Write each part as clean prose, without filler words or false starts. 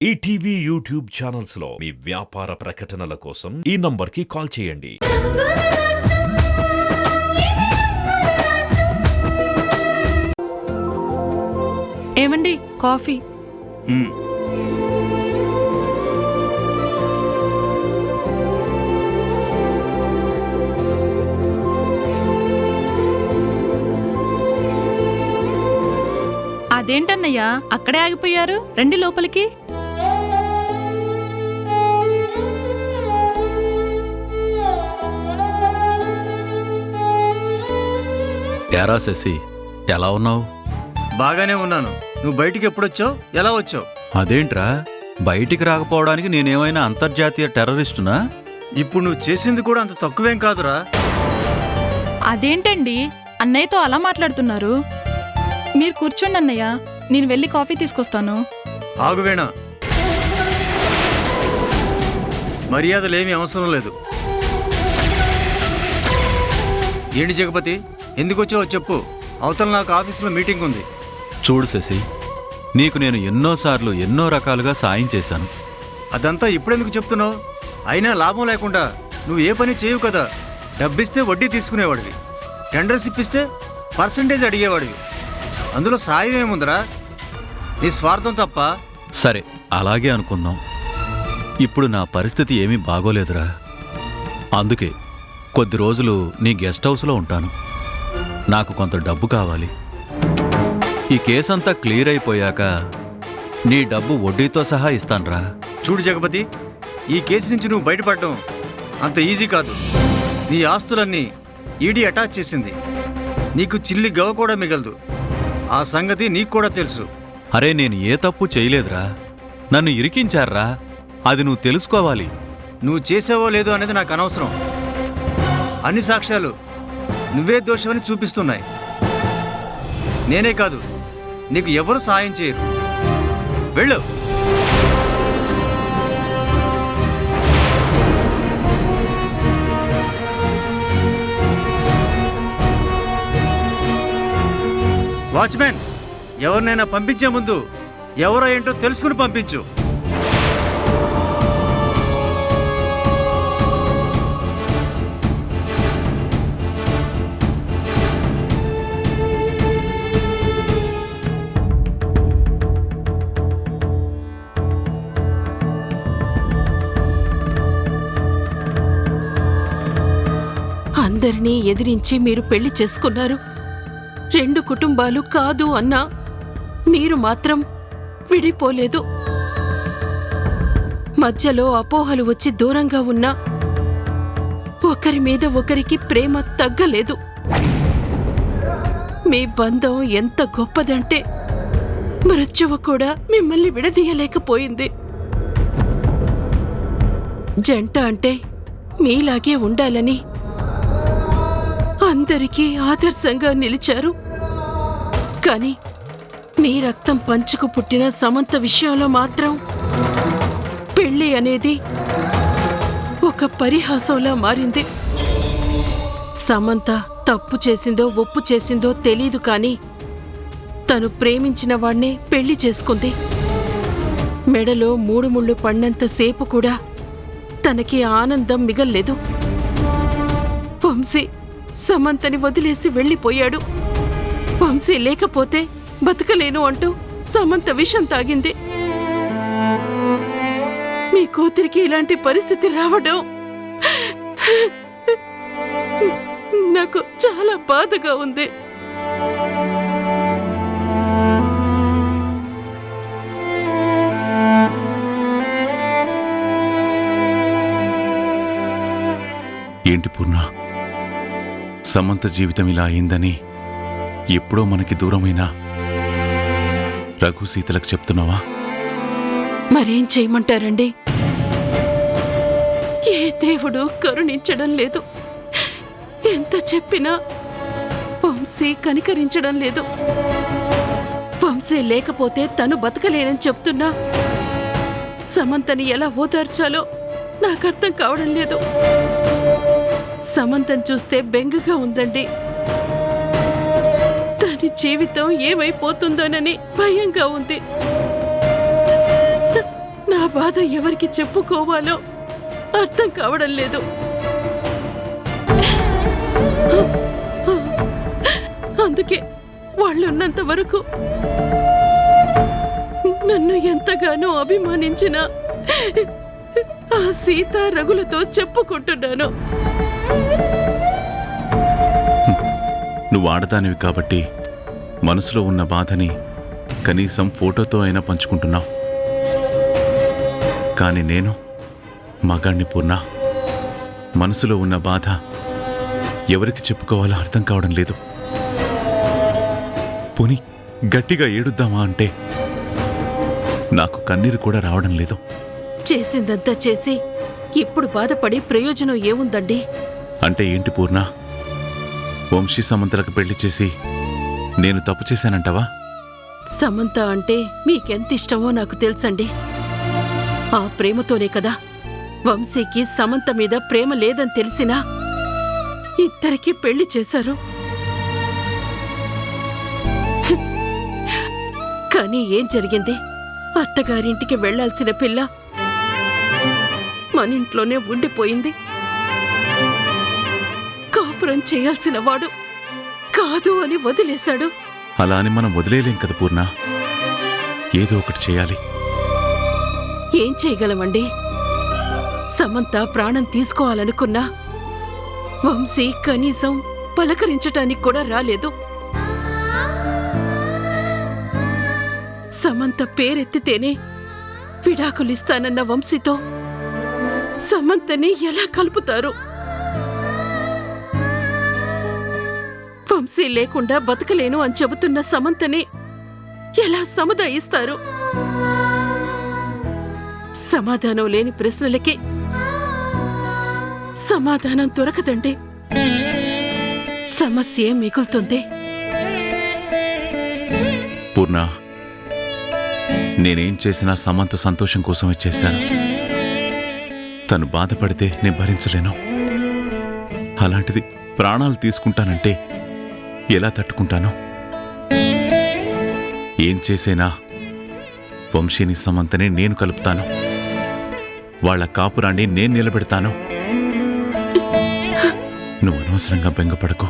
ETV YouTube channels లో మీ వ్యాపార ప్రకటనల కోసం ఈ నంబర్కి కాల్ చేయండి. ఏమండి కాఫీ? అదేంటన్నయ్యా అక్కడే ఆగిపోయారు, రండి లోపలికి. ఏరా శశి, ఎలా ఉన్నావు? బాగానే ఉన్నాను. నువ్వు బయటికి ఎప్పుడొచ్చావు, ఎలా వచ్చావు? అదేంట్రా, బయటికి రాకపోవడానికి నేనేమైనా అంతర్జాతీయ టెర్రరిస్టునా? ఇప్పుడు నువ్వు చేసింది కూడా అంత తక్కువేం కాదురా. అదేంటండి అన్నయ్యతో అలా మాట్లాడుతున్నారు? మీరు కూర్చోండి అన్నయ్య, నేను వెళ్ళి కాఫీ తీసుకొస్తాను. ఆగువేణా, మర్యాదలేమీ అవసరం లేదు. ఏంటి జగపతి, ఎందుకు వచ్చావో చెప్పు. అవతల నాకు ఆఫీసులో మీటింగ్ ఉంది. చూడు శశి, నీకు నేను ఎన్నోసార్లు ఎన్నో రకాలుగా సాయం చేశాను. అదంతా ఇప్పుడెందుకు చెప్తున్నావు? అయినా లాభం లేకుండా నువ్వు ఏ పని చేయవు కదా. డబ్బిస్తే వడ్డీ తీసుకునేవాడివి, టెండర్స్ ఇప్పిస్తే పర్సంటేజ్ అడిగేవాడివి. అందులో సాయం ఏముందిరా? నీ స్వార్థం తప్ప. సరే, అలాగే అనుకుందాం. ఇప్పుడు నా పరిస్థితి ఏమీ బాగోలేదురా. అందుకే కొద్ది రోజులు నీ గెస్ట్ హౌస్లో ఉంటాను. నాకు కొంత డబ్బు కావాలి. ఈ కేసంతా క్లియర్ అయిపోయాక నీ డబ్బు వడ్డీతో సహా ఇస్తాన్రా. చూడు జగపతి, ఈ కేసు నుంచి నువ్వు బయటపడడం అంత ఈజీ కాదు. నీ ఆస్తులన్నీ ఈడీ అటాచ్ చేసింది. నీకు చిల్లి గవ కూడా మిగలదు. ఆ సంగతి నీకు కూడా తెలుసు. అరే, నేను ఏ తప్పు చేయలేదురా. నన్ను ఇరికించారా, అది నువ్వు తెలుసుకోవాలి. నువ్వు చేసావో లేదో అనేది నాకు అనవసరం. అన్ని సాక్ష్యాలు నువ్వే దోషమని చూపిస్తున్నాయి. నేనే కాదు, నీకు ఎవరు సాయం చేయరు. వెళ్ళు. వాచ్మెన్, ఎవరినైనా పంపించే ముందు ఎవరో ఏంటో తెలుసుకుని పంపించు. అందరినీ ఎదిరించి మీరు పెళ్లి చేసుకున్నారు. రెండు కుటుంబాలు కాదు అన్నా మీరు మాత్రం విడిపోలేదు. మధ్యలో అపోహలు వచ్చి దూరంగా ఉన్నా ఒకరి మీద ఒకరికి ప్రేమ తగ్గలేదు. మీ బంధం ఎంత గొప్పదంటే మృత్యువు కూడా మిమ్మల్ని విడదీయలేకపోయింది. జంట అంటే మీలాగే ఉండాలని అందరికీ ఆదర్శంగా నిలిచారు. కానీ మీ రక్తం పంచుకు పుట్టిన సమంత విషయంలో మాత్రం పెళ్లి అనేది ఒక పరిహాసంలా మారింది. సమంత తప్పు చేసిందో ఒప్పు చేసిందో తెలీదు, కానీ తను ప్రేమించిన వాణ్ణే పెళ్లి చేసుకుంది. మెడలో 3 ముళ్ళు పడినంతసేపు కూడా తనకి ఆనందం మిగల్లేదు. వంశీ సమంతని వదిలేసి వెళ్ళిపోయాడు. వంశీ లేకపోతే బతకలేను అంటూ సమంత విషం తాగింది. మీ కూతురికి ఇలాంటి పరిస్థితి రావడం నాకు చాలా బాధగా ఉంది. ఏంటి పూర్ణ, సమంత జీవితం ఇలా అయిందని ఎప్పుడో మనకి దూరమైన రఘు సీతలకు చెప్తున్నావా? మరేం చేయమంటారండి? ఏ దేవుడు కరుణించడం లేదు. ఎంత చెప్పినా వంశీ కనికరించడం లేదు. వంశీ లేకపోతే తను బతకలేనని చెప్తున్నా సమంతని ఎలా ఓదార్చాలో నాకర్థం కావడం లేదు. సమంతను చూస్తే బెంగగా ఉందండి. దాని జీవితం ఏమైపోతుందోనని భయంగా ఉంది. బాధ ఎవరికి చెప్పుకోవాలో అర్థం కావడం లేదు. అందుకే వాళ్ళున్నంత వరకు నన్ను ఎంతగానో అభిమానించిన ఆ సీతా రఘులతో చెప్పుకుంటున్నాను. నువ్వు ఆడదానివి కాబట్టి మనసులో ఉన్న బాధని కనీసం ఫోటోతో అయినా పంచుకుంటున్నావు. కానీ నేను మగాణ్ణి పూర్ణ. మనసులో ఉన్న బాధ ఎవరికి చెప్పుకోవాలో అర్థం కావడం లేదు. పోనీ గట్టిగా ఏడుద్దామా అంటే నాకు కన్నీరు కూడా రావడం లేదు. చేసిందంతా చేసి ఇప్పుడు బాధపడి ప్రయోజనం ఏముందండి? అంటే ఏంటి పూర్ణ? వంశీ సమంతలకు పెళ్లి చేసి నేను తప్పు చేశానంటావా? సమంత అంటే మీకెంత ఇష్టమో నాకు తెలుసండి. ఆ ప్రేమతోనే కదా వంశీకి సమంత మీద ప్రేమ లేదని తెలిసినా ఇద్దరికీ పెళ్లి చేశారు. కానీ ఏం జరిగింది? అత్తగారింటికి వెళ్లాల్సిన పిల్ల మన ఇంట్లోనే ఉండిపోయింది. కాపురం చేయాల్సిన వాడు కాదు అని వదిలేశాడు. అలా అని మనం వదిలేయలేం కదా పూర్ణ. ఏదో ఒకటి చేయాలి. ఏం చేయగలమండి? సమంత ప్రాణం తీసుకోవాలనుకున్నా వంశీ కనీసం పలకరించటానికి కూడా రాలేదు. సమంత పేరెత్తితేనే విడాకులిస్తానన్న వంశీతో సమంతని ఎలా కలుపుతారు? వంశీ లేకుండా బతకలేను అని చెబుతున్న సమంతని ఎలా సముదాయిస్తారు? సమాధానం లేని ప్రశ్నలకి సమాధానం దొరకదండి. సమస్య మిగులుతుంది. పూర్ణ, నేనేం చేసినా సమంత సంతోషం కోసమే చేశాను. తను బాధపడితే నేను భరించలేను. అలాంటిది ప్రాణాలు తీసుకుంటానంటే ఎలా తట్టుకుంటాను? ఏం చేసేనా వంశీని సమంతని నేను కలుపుతాను. వాళ్ళ కాపురాన్ని నేను నిలబెడతాను. నువ్వు అనవసరంగా బెంగపడకు.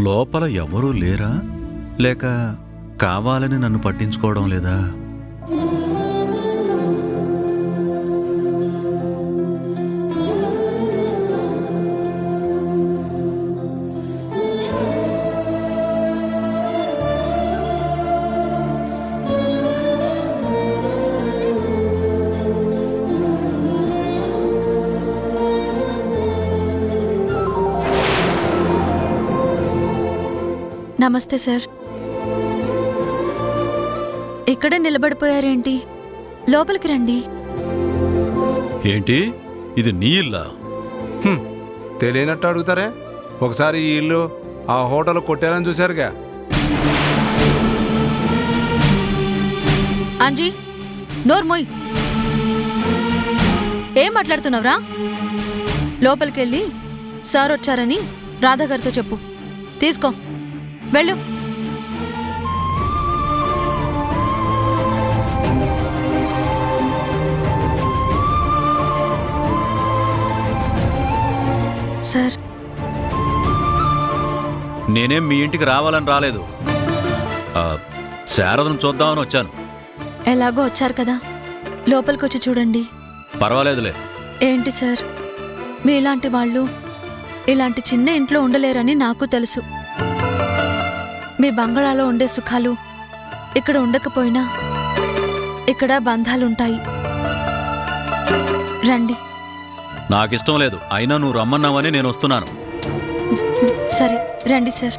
లోపల ఎవరూ లేరా? లేక కావాలని నన్ను పట్టించుకోవడం లేదా? నమస్తే సార్. ఇక్కడే నిలబడిపోయారేంటి? లోపలికి రండి. ఏంటి, ఇది నీ ఇల్లా? తెలియనట్టు అడుగుతారే. ఒకసారి ఈ ఇల్లు ఆ హోటల్ కొట్టారని చూశారుగా. అంజీ, నోర్మోయ్. ఏం మాట్లాడుతున్నావురా? లోపలికెళ్ళి సార్ వచ్చారని రాధాగారితో చెప్పు. తీసుకో, వెళ్ళు. సార్, నేనేం మీ ఇంటికి రావాలని రాలేదు. శారదను చూద్దామని వచ్చాను. ఎలాగో వచ్చారు కదా, లోపలికొచ్చి చూడండి. పర్వాలేదులే. ఏంటి సార్, మీలాంటి వాళ్ళు ఇలాంటి చిన్న ఇంట్లో ఉండలేరని నాకు తెలుసు. మీ బంగళాలో ఉండే సుఖాలు ఇక్కడ ఉండకపోయినా ఇక్కడ బంధాలుంటాయి. రండి, నాకిష్టం లేదు, అయినా నువ్వు రమ్మన్నావని నేను వస్తున్నాను. సరే రండి సార్.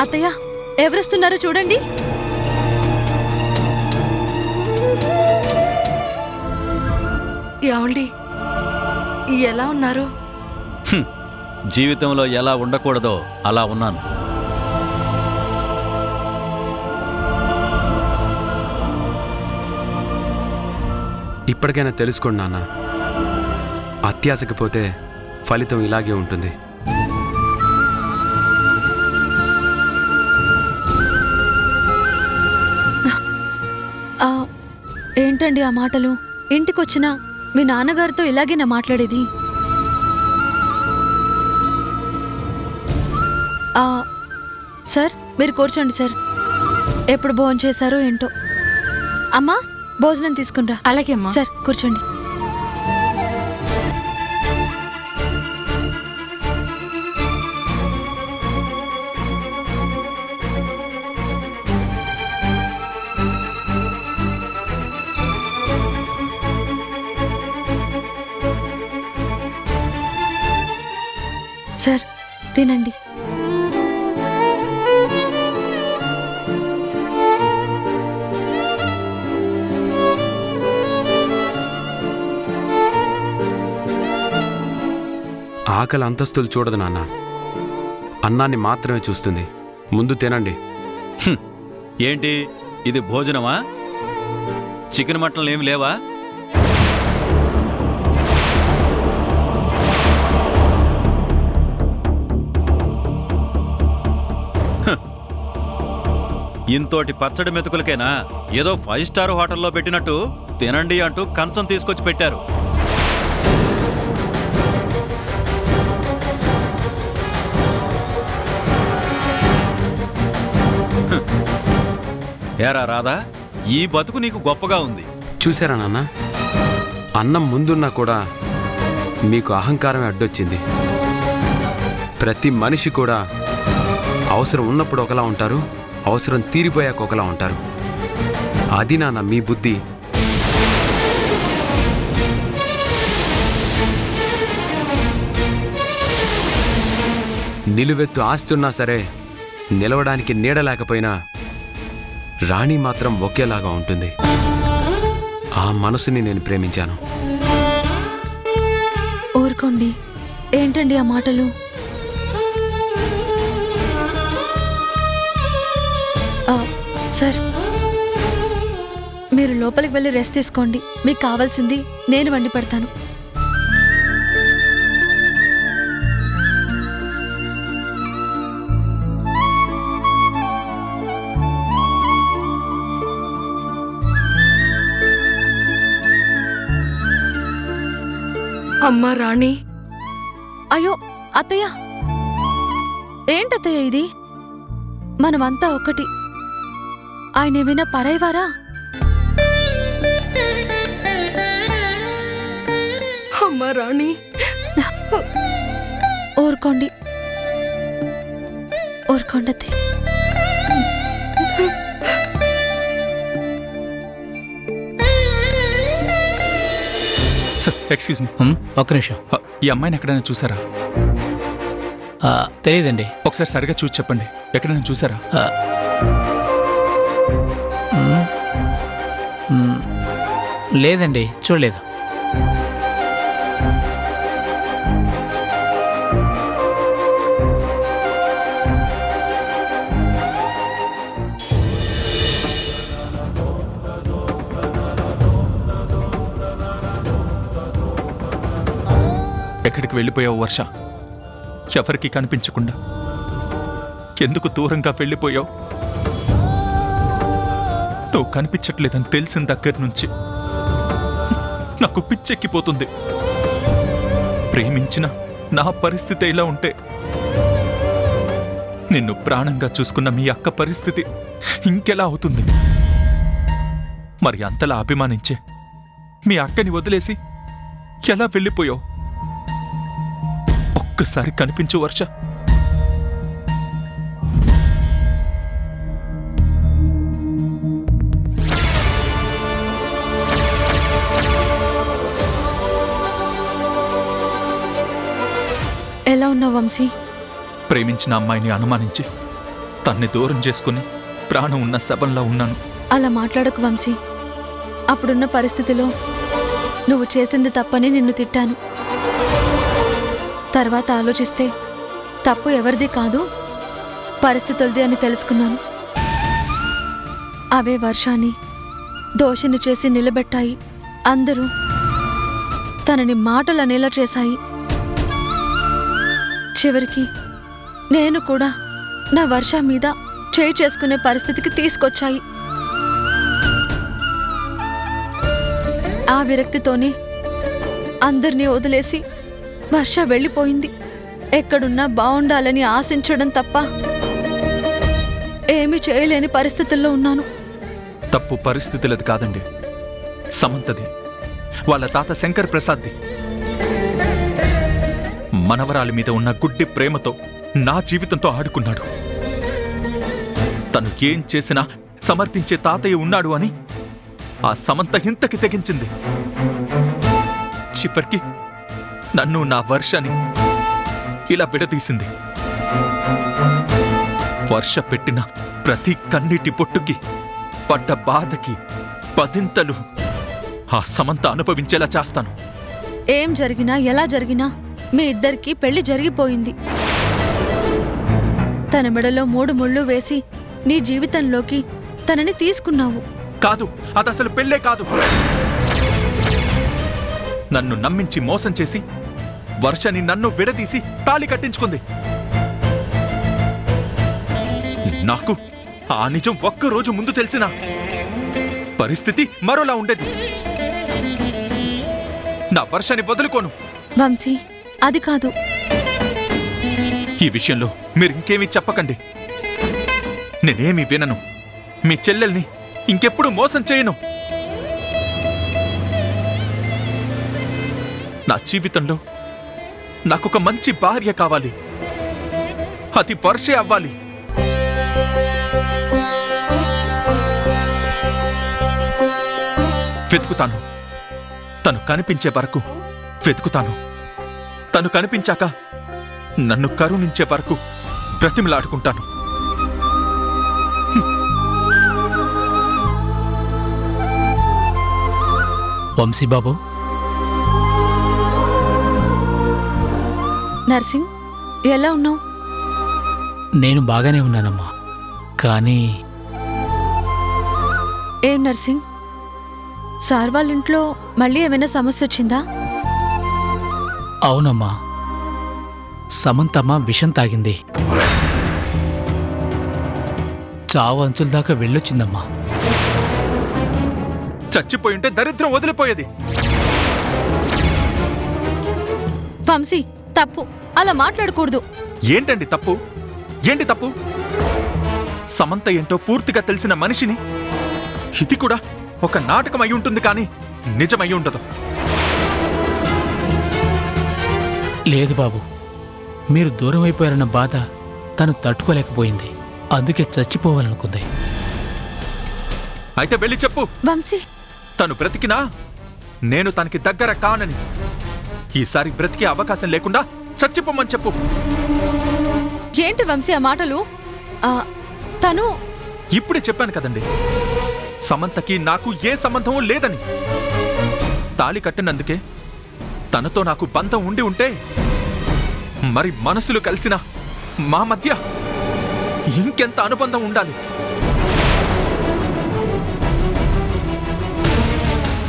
అత్తయ్య ఎవరొస్తున్నారో చూడండి. ఏమండి ఎలా ఉన్నారు? జీవితంలో ఎలా ఉండకూడదో అలా ఉన్నాను. ఇప్పటికైనా తెలుసుకోండి నాన్న, అత్యాశకి పోతే ఫలితం ఇలాగే ఉంటుంది. ఏంటండి ఆ మాటలు? ఇంటికొచ్చినా మీ నాన్నగారితో ఇలాగేనా మాట్లాడేది? సార్ మీరు కూర్చోండి సార్. ఎప్పుడు భోజనం చేశారో ఏంటో. అమ్మా భోజనం తీసుకునిరా. అలాగే అమ్మా. సార్ కూర్చోండి. సార్ తినండి. ఆకలి అంతస్తులు చూడదు నాన్న, అన్నాన్ని మాత్రమే చూస్తుంది. ముందు తినండి. ఏంటి ఇది భోజనమా? చికెన్ మటన్లు ఏమి లేవా? ఇంతోటి పచ్చడి మెతుకులకైనా ఏదో 5 స్టార్ హోటల్లో పెట్టినట్టు తినండి అంటూ కంచం తీసుకొచ్చి పెట్టారు. ఏరా రాధా, ఈ బతుకు నీకు గొప్పగా ఉంది. చూసారా నాన్న, అన్నం ముందున్నా కూడా మీకు అహంకారమే అడ్డొచ్చింది. ప్రతి మనిషి కూడా అవసరం ఉన్నప్పుడు ఒకలా ఉంటారు, అవసరం తీరిపోయాక ఒకలా ఉంటారు. అది నాన్న మీ బుద్ధి. నిలువెత్తు ఆస్తి ఉన్నా సరే నిలవడానికి నీడ లేకపోయినా రాణి మాత్రం ఒకేలాగా ఉంటుంది. ఆ మనసుని నేను ప్రేమించాను. ఊరుకోండి. ఏంటండి ఆ మాటలు? సార్ మీరు లోపలికి వెళ్ళి రెస్ట్ తీసుకోండి. మీకు కావాల్సింది నేను వండి పెడతాను. అమ్మా రాణి. అయ్యో అత్తయ్య, ఏంటత్తయ్య ఇది? మనమంతా ఒకటి. ఆయన ఏమైనా పరాయివారా? అమ్మా రాణి. ఊరుకోండి ఊరుకోండి అత్తయ్య. ఎక్స్క్యూజ్ మీ, ఒక్క నిమిషం. ఈ అమ్మాయిని ఎక్కడైనా చూసారా? తెలియదండి. ఒకసారి సరిగా చూసి చెప్పండి, ఎక్కడైనా చూసారా? లేదండి, చూడలేదు. ఎక్కడికి వెళ్ళిపోయావు వర్ష? ఎవరికి కనిపించకుండా ఎందుకు దూరంగా వెళ్ళిపోయావు? నువ్వు కనిపించట్లేదని తెలిసిన దగ్గర నుంచి నాకు పిచ్చెక్కిపోతుంది. ప్రేమించిన నా పరిస్థితి ఇలా ఉంటే నిన్ను ప్రాణంగా చూసుకున్న మీ అక్క పరిస్థితి ఇంకెలా అవుతుంది? మరి అంతలా అభిమానించే మీ అక్కని వదిలేసి ఎలా వెళ్ళిపోయావు? ఒక్కసారి కనిపించు వర్ష. ఉన్నావు వంశీ? ప్రేమించిన అమ్మాయిని అనుమానించి తన్ని దూరం చేసుకుని ప్రాణం ఉన్న శవంలా ఉన్నాను. అలా మాట్లాడకు వంశీ. అప్పుడున్న పరిస్థితిలో నువ్వు చేసింది తప్పని నిన్ను తిట్టాను. తర్వాత ఆలోచిస్తే తప్పు ఎవరిది కాదు, పరిస్థితులది అని తెలుసుకున్నాను. అవే వర్షాన్ని దోషిని చేసి నిలబెట్టాయి. అందరూ తనని మాటలు అనేలా చేశాయి. చివరికి నేను కూడా నా వర్ష మీద చేయి చేసుకునే పరిస్థితికి తీసుకొచ్చాయి. ఆ విరక్తితోనే అందరినీ వదిలేసి వర్ష వెళ్ళిపోయింది. ఎక్కడున్నా బావుండాలని ఆశించడం తప్ప ఏమీ చేయలేని పరిస్థితుల్లో ఉన్నాను. తప్పు పరిస్థితులది కాదండి, సమంతది, వాళ్ళ తాత శంకర్ ప్రసాద్ది. మనవరాలి మీద ఉన్న గుడ్డి ప్రేమతో నా జీవితంతో ఆడుకున్నాడు. తను ఏం చేసినా సమర్థించే తాతయ్య ఉన్నాడు అని ఆ సమంత ఇంతకి తెగించింది. చివరికి నన్ను, నా వర్షని ఇలా విడదీసింది. వర్ష పెట్టిన ప్రతి కన్నీటి పొట్టుకి, పడ్డ బాధకి పదింతలు ఆ సమంత అనుభవించేలా చేస్తాను. ఏం జరిగినా ఎలా జరిగినా మీ ఇద్దరికీ పెళ్లి జరిగిపోయింది. తన మెడలో 3 ముళ్ళు వేసి నీ జీవితంలోకి తనని తీసుకున్నావు. కాదు, అదసలు పెళ్ళే కాదు. నన్ను నమ్మించి మోసం చేసి వర్షని నన్ను విడదీసి తాళి కట్టించుకుంది. నాకు ఆ నిజం ఒక్కరోజు ముందు తెలిసిన పరిస్థితి మరోలా ఉండేది. నా వర్షని వదులుకోను. వంశీ, అది కాదు. ఈ విషయంలో మీరు ఇంకేమీ చెప్పకండి. నేనేమీ వినను. మీ చెల్లెల్ని ఇంకెప్పుడు మోసం చేయను. నా జీవితంలో నాకొక మంచి భార్య కావాలి. అది వర్షే అవ్వాలి. వెతుకుతాను. తను కనిపించే వరకు వెతుకుతాను. తను కనిపించాక నన్ను కరుణించే వరకు బ్రతిమలాడుకుంటాను. వంశీబాబు, నర్సింగ్, ఎలా ఉన్నావు? నేను బాగానే ఉన్నానమ్మా. కానీ ఏం నర్సింగ్, సార్ వాళ్ళ ఇంట్లో మళ్ళీ ఏమైనా సమస్య వచ్చిందా? అవునమ్మా, సమంతమ్మ విషం తాగింది. చావు అంచుల దాకా వెళ్ళొచ్చిందమ్మా. చచ్చిపోయింటే దరిద్రం వదిలిపోయేది. వంశీ, తప్పు. అలా మాట్లాడకూడదు. ఏంటండి తప్పు? ఏంటి తప్పు? సమంత ఏంటో పూర్తిగా తెలిసిన మనిషిని ఇది కూడా ఒక నాటకం అయి ఉంటుంది, కానీ నిజమై ఉండదు. లేదు బాబు, మీరు దూరం అయిపోయారన్న బాధ తను తట్టుకోలేకపోయింది. అందుకే చచ్చిపోవాలనుకుంది. అయితే వెళ్ళి చెప్పు, వంశీ, తను బ్రతికినా నేను తనకి దగ్గర కానని. ఈసారి బ్రతికే అవకాశం లేకుండా చచ్చిపోమని చెప్పు. ఏంటి వంశీ ఆ మాటలు? తను ఇప్పుడే చెప్పాను కదండి, సమంతకి నాకు ఏ సంబంధం లేదని. తాళి కట్టినందుకే తనతో నాకు బంధం ఉండి ఉంటే మరి మనసులు కలిసిన మా మధ్య ఇంకెంత అనుబంధం ఉండాలి.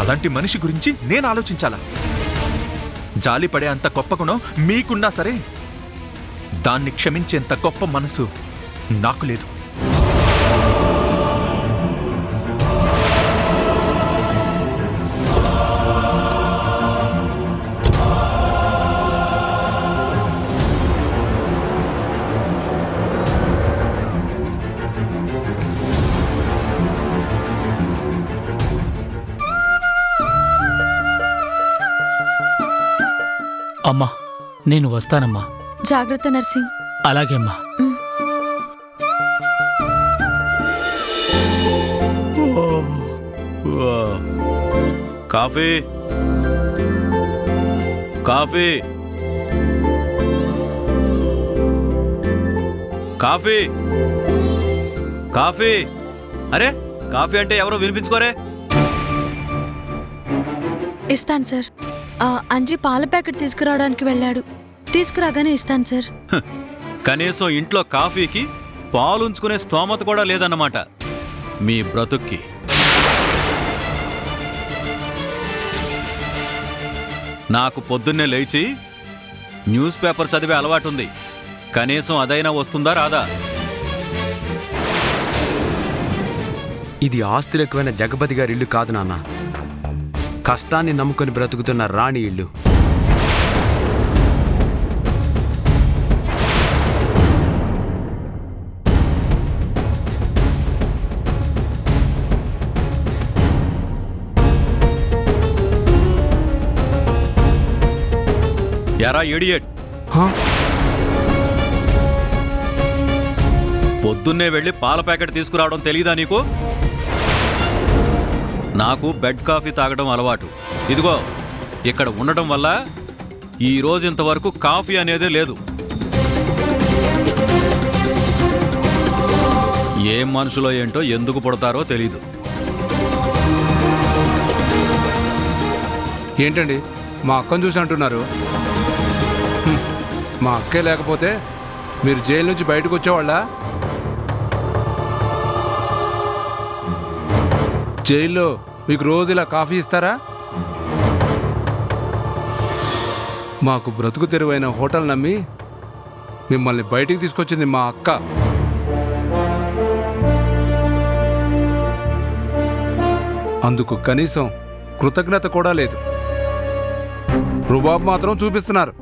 అలాంటి మనిషి గురించి నేను ఆలోచించాలా? జాలిపడే అంత గొప్ప గుణం మీకున్నా సరే దాన్ని క్షమించేంత గొప్ప మనసు నాకు లేదు. అమ్మా, నేను వస్తానమ్మా. జాగ్రత్త నర్సింగ్. అలాగే అమ్మా. కాఫీ కాఫీ కాఫీ కాఫీ అరే కాఫీ అంటే ఎవరో వినిపించుకోరే. ఇస్తాను సార్. అంజీ పాల ప్యాకెట్ తీసుకురావడానికి వెళ్ళాడు. తీసుకురాగానే ఇస్తాను సార్. కనీసం ఇంట్లో కాఫీకి పాలుంచుకునే స్తోమత కూడా లేదన్నమాట మీ బ్రతుక్కి. నాకు పొద్దున్నే లేచి న్యూస్ పేపర్ చదివే అలవాటుంది. కనీసం అదైనా వస్తుందా రాదా? ఇది ఆస్తులు ఎక్కువైన జగపతి గారి ఇల్లు కాదు నాన్న, కష్టాన్ని నమ్ముకొని బ్రతుకుతున్న రాణి ఇల్లు. ఎరా ఇడియట్, పొద్దున్నే వెళ్ళి పాల ప్యాకెట్ తీసుకురావడం తెలీదా నీకు? నాకు బెడ్ కాఫీ తాగడం అలవాటు. ఇదిగో ఇక్కడ ఉండటం వల్ల ఈ రోజు ఇంతవరకు కాఫీ అనేదే లేదు. ఏం మనుషులో ఏంటో ఎందుకు పుడతారో తెలీదు. ఏంటండి మా అక్కను చూసి అంటున్నారు? మా అక్కే లేకపోతే మీరు జైలు నుంచి బయటకు వచ్చేవాళ్ళ? జైల్లో మీకు రోజు ఇలా కాఫీ ఇస్తారా? మాకు బ్రతుకు తెరువైన హోటల్ నమ్మి మిమ్మల్ని బయటికి తీసుకొచ్చింది మా అక్క. అందుకు కనీసం కృతజ్ఞత కూడా లేదు. రుబాబు మాత్రం చూపిస్తున్నారు.